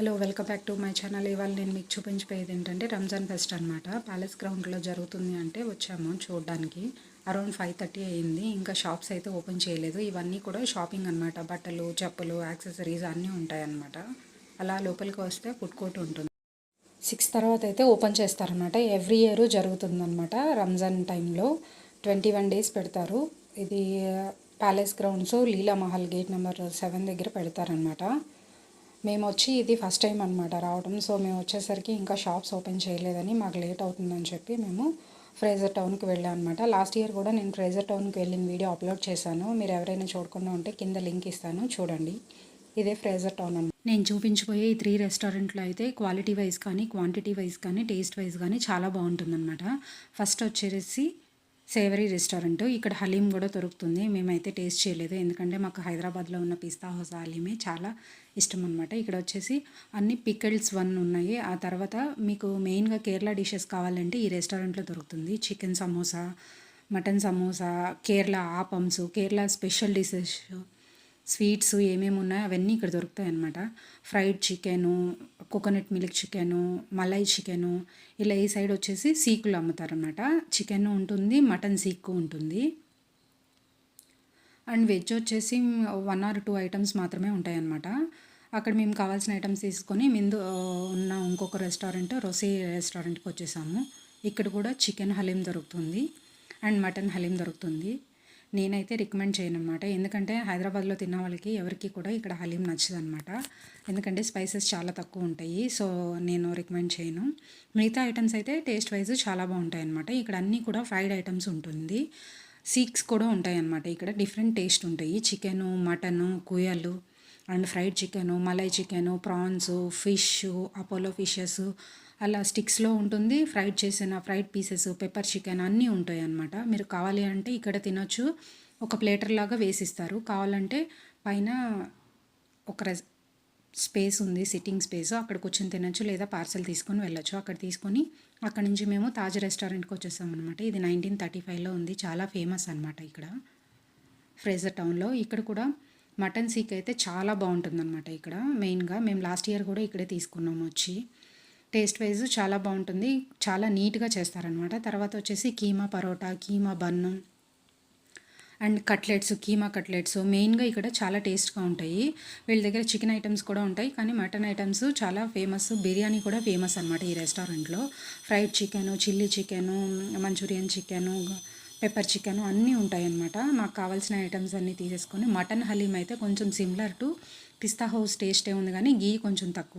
Hello, welcome back to my channel. ఇవాళ నేను మీకు చూపించిపోయేది ఏంటంటే రంజాన్ ఫెస్ట్ అనమాట. ప్యాలెస్ గ్రౌండ్లో జరుగుతుంది అంటే వచ్చాము చూడడానికి. అరౌండ్ 5:30 అయింది. ఇంకా షాప్స్ అయితే ఓపెన్ చేయలేదు. ఇవన్నీ కూడా షాపింగ్ అనమాట. బట్టలు, చెప్పులు, యాక్సెసరీస్ అన్నీ ఉంటాయన్నమాట. అలా లోపలికి వస్తే ఫుడ్ కోర్ట్ ఉంటుంది. 6 తర్వాత అయితే ఓపెన్ చేస్తారనమాట. ఎవ్రీ ఇయర్ జరుగుతుందన్నమాట. రంజాన్ టైంలో 21 days పెడతారు. ఇది ప్యాలెస్ గ్రౌండ్స్ లీలా మహల్ గేట్ నెంబర్ 7 దగ్గర పెడతారనమాట. మేము వచ్చి ఇది ఫస్ట్ టైం అనమాట రావడం. సో మేము వచ్చేసరికి ఇంకా షాప్స్ ఓపెన్ చేయలేదని, మాకు లేట్ అవుతుందని చెప్పి మేము ఫ్రేజర్ టౌన్కి వెళ్ళాం అనమాట. లాస్ట్ ఇయర్ కూడా నేను ఫ్రేజర్ టౌన్కి వెళ్ళిన వీడియో అప్లోడ్ చేశాను. మీరు ఎవరైనా చూడకుండా ఉంటే కింద లింక్ ఇస్తాను, చూడండి. ఇదే ఫ్రేజర్ టౌన్ అనమాట. నేను చూపించిపోయే ఈ 3 రెస్టారెంట్లో అయితే క్వాలిటీ వైజ్ కానీ, క్వాంటిటీ వైజ్ కానీ, టేస్ట్ వైజ్ కానీ చాలా బాగుంటుందన్నమాట. ఫస్ట్ వచ్చేసి సేవరీ రెస్టారెంట్. ఇక్కడ హలీం కూడా దొరుకుతుంది. మేమైతే టేస్ట్ చేయలేదు, ఎందుకంటే మాకు హైదరాబాద్లో ఉన్న పిస్తా హౌస్ హలీమే చాలా ఇష్టం అనమాట. ఇక్కడ వచ్చేసి అన్ని పికిల్స్ ఉన్నాయి. ఆ తర్వాత మీకు మెయిన్గా కేరళ డిషెస్ కావాలంటే ఈ రెస్టారెంట్లో దొరుకుతుంది. Chicken samosa, mutton samosa, Kerala appams, Kerala special dishes, sweets ఏమేమి ఉన్నాయో అవన్నీ ఇక్కడ దొరుకుతాయి అన్నమాట. Fried chicken, coconut milk chicken, malai chicken, ఇలా ఈ సైడ్ వచ్చేసి సీకులు అమ్ముతారనమాట. చికెన్ ఉంటుంది, మటన్ సీకు ఉంటుంది. అండ్ వెజ్ వచ్చేసి 1 or 2 ఐటమ్స్ మాత్రమే ఉంటాయన్నమాట. అక్కడ మేము కావాల్సిన ఐటమ్స్ తీసుకొని ముందు ఉన్న ఇంకొక రెస్టారెంట్ రోసే రెస్టారెంట్కి వచ్చేసాము. ఇక్కడ కూడా చికెన్ హలీం దొరుకుతుంది అండ్ మటన్ హలీం దొరుకుతుంది. నేనైతే రికమెండ్ చేయను అనమాట, ఎందుకంటే హైదరాబాద్లో తిన్న వాళ్ళకి ఎవరికి కూడా ఇక్కడ హలీం నచ్చదనమాట. ఎందుకంటే స్పైసెస్ చాలా తక్కువ ఉంటాయి. సో నేను రికమెండ్ చేయను. మిగతా ఐటమ్స్ అయితే టేస్ట్ వైజ్ చాలా బాగుంటాయి అనమాట. ఇక్కడ అన్నీ కూడా ఫ్రైడ్ ఐటమ్స్ ఉంటుంది. సీక్స్ కూడా ఉంటాయి అన్నమాట. ఇక్కడ డిఫరెంట్ టేస్ట్ ఉంటాయి. చికెను, మటను, కుయలు and fried chicken, malai chicken, prawns, fish, Apollo fishes అలా స్టిక్స్లో ఉంటుంది. ఫ్రైడ్ చేసిన ఫ్రైడ్ పీసెస్, పెప్పర్ చికెన్ అన్నీ ఉంటాయి అన్నమాట. మీరు కావాలి అంటే ఇక్కడ తినొచ్చు. ఒక ప్లేటర్ లాగా వేసిస్తారు. కావాలంటే పైన ఒక స్పేస్ ఉంది, సిట్టింగ్ స్పేస్, అక్కడ కూర్చొని తినొచ్చు. లేదా పార్సల్ తీసుకొని వెళ్ళొచ్చు. అక్కడ తీసుకొని అక్కడ నుంచి మేము తాజ్ రెస్టారెంట్కి వచ్చేసాం అనమాట. ఇది 1935లో ఉంది. చాలా ఫేమస్ అనమాట ఇక్కడ ఫ్రేజర్ టౌన్లో. ఇక్కడ కూడా మటన్ సీక్ అయితే చాలా బాగుంటుందన్నమాట. ఇక్కడ మెయిన్గా మేము లాస్ట్ ఇయర్ కూడా ఇక్కడే తీసుకున్నాము వచ్చి. టేస్ట్ వైజ్ చాలా బాగుంటుంది, చాలా నీట్గా చేస్తారనమాట. తర్వాత వచ్చేసి keema paratha, keema bun and cutlets, keema cutlets మెయిన్గా ఇక్కడ చాలా టేస్ట్గా ఉంటాయి. వీళ్ళ దగ్గర చికెన్ ఐటమ్స్ కూడా ఉంటాయి, కానీ మటన్ ఐటమ్స్ చాలా ఫేమస్. బిర్యానీ కూడా ఫేమస్ అనమాట ఈ రెస్టారెంట్లో. Fried chicken, chilli chicken, Manchurian chicken, pepper chicken అన్నీ ఉంటాయన్నమాట. మాకు కావాల్సిన ఐటమ్స్ అన్నీ తీసేసుకొని మటన్ హలీం అయితే కొంచెం సిమిలర్ టు పిస్తా హౌస్ టేస్టే ఉంది, కానీ గీ కొంచెం తక్కువ.